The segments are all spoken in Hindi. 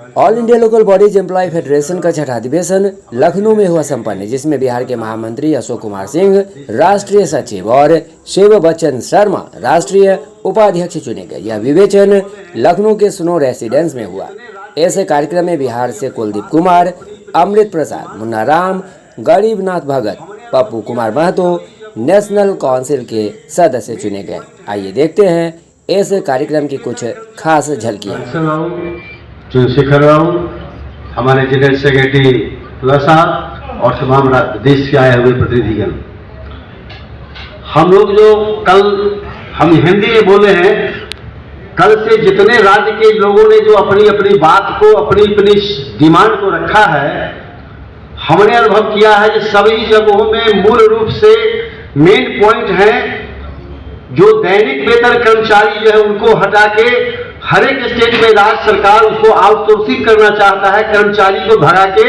All India local bodies employ federation का छठा अधिवेशन लखनऊ में हुआ संपन्न, जिसमें बिहार के महामंत्री अशोक कुमार सिंह राष्ट्रीय सचिव और शिव बच्चन शर्मा राष्ट्रीय उपाध्यक्ष चुने गए। यह विवेचन लखनऊ के स्नो रेसिडेंस में हुआ। ऐसे कार्यक्रम में बिहार से कुलदीप कुमार, अमृत प्रसाद, मुन्ना राम, गरीबनाथ भगत, पप्पू कुमार महतो नेशनल काउंसिल के सदस्य चुने गए। आइए देखते हैं ऐसे कार्यक्रम की कुछ खास झलकियां। चंद्रशेखर राव, हमारे जनरल सेक्रेटरी तुलसा और तमाम देश से आए हुए प्रतिनिधिगण, हम लोग जो कल हम हिंदी में बोले हैं, कल से जितने राज्य के लोगों ने जो अपनी अपनी बात को अपनी अपनी डिमांड को रखा है, हमने अनुभव किया है कि सभी जगहों में मूल रूप से मेन पॉइंट है जो दैनिक वेतन कर्मचारी जो है उनको हटा के हर एक स्टेट में राज्य सरकार उसको आउटसोर्सिंग करना चाहता है, कर्मचारी को भगा के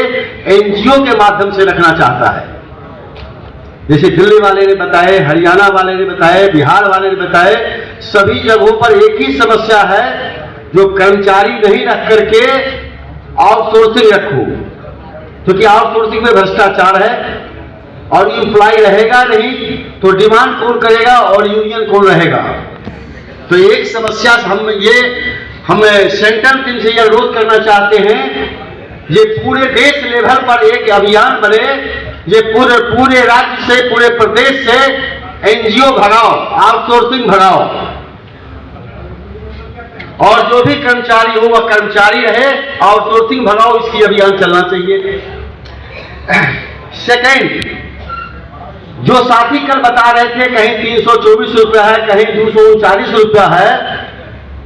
एनजीओ के माध्यम से रखना चाहता है। जैसे दिल्ली वाले ने बताए, हरियाणा वाले ने बताए, बिहार वाले ने बताए, सभी जगहों पर एक ही समस्या है, जो कर्मचारी नहीं रख करके आउटसोर्सिंग रखो, क्योंकि आउटसोर्सिंग में भ्रष्टाचार है और एम्प्लॉय रहेगा नहीं तो डिमांड कौन करेगा और यूनियन कौन रहेगा। तो एक समस्या हम सेंट्रल टीम से यह अनुरोध करना चाहते हैं, ये पूरे देश लेवल पर एक अभियान बने, ये पूरे राज्य से, पूरे प्रदेश से एनजीओ भगाओ, आउटसोर्सिंग भगाओ, और जो भी कर्मचारी हो वह कर्मचारी रहे, आउटसोर्सिंग भगाओ, इसकी अभियान चलना चाहिए। सेकेंड, जो साथी कल बता रहे थे कहीं 324 रुपया है, कहीं 239 रुपया है,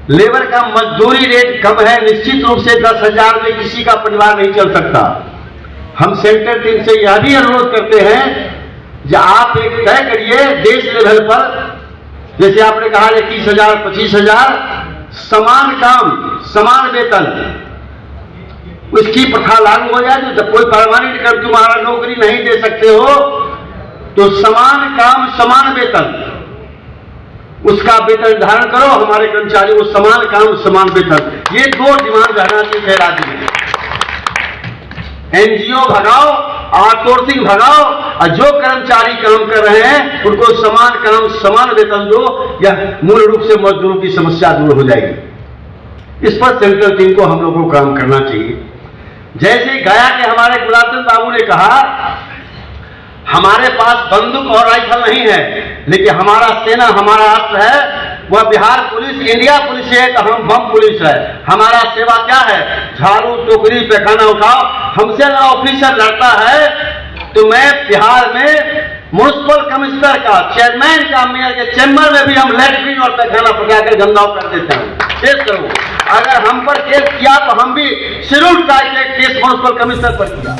लेबर का मजदूरी रेट कम है, निश्चित रूप से 10,000 में किसी का परिवार नहीं चल सकता। हम सेंट्रल टीम से यह भी अनुरोध करते हैं कि आप एक तय करिए देश लेवल पर, जैसे आपने कहा 21,000 25,000, समान काम समान वेतन, उसकी प्रथा लागू हो जाए। जब कोई परमानेंट कर तुम्हारा नौकरी नहीं दे सकते हो तो समान काम समान वेतन, उसका वेतन निर्धारण करो, हमारे कर्मचारी को समान काम समान वेतन, ये दो डिमांड रहना चाहिए राज्य में। एनजीओ भगाओ, आउटसोर्सिंग भगाओ, और जो कर्मचारी काम कर रहे हैं उनको समान काम समान वेतन दो, यह मूल रूप से मजदूरों की समस्या दूर हो जाएगी। इस पर सेंट्रल टीम को हम लोगों को काम करना चाहिए। जैसे गया के हमारे गुलाबचंद बाबू ने कहा, हमारे पास बंदूक और राइफल नहीं है, लेकिन हमारा सेना, हमारा अस्त्र है, वह बिहार पुलिस, इंडिया पुलिस है, तो हम बम पुलिस है। हमारा सेवा क्या है? झाड़ू टोकरी पैखाना उठाओ। हमसे अगर ऑफिसर लड़ता है तो मैं बिहार में म्युनिसिपल कमिश्नर का, चेयरमैन का, मेयर के चैम्बर में भी हम लैट्रिन और पैखाना पटाकर गंदाव कर देते हैं। केस करो, अगर हम पर केस किया तो हम भी शेड्यूल ट्राइब के केस म्युनिसिपल कमिश्नर पर किया।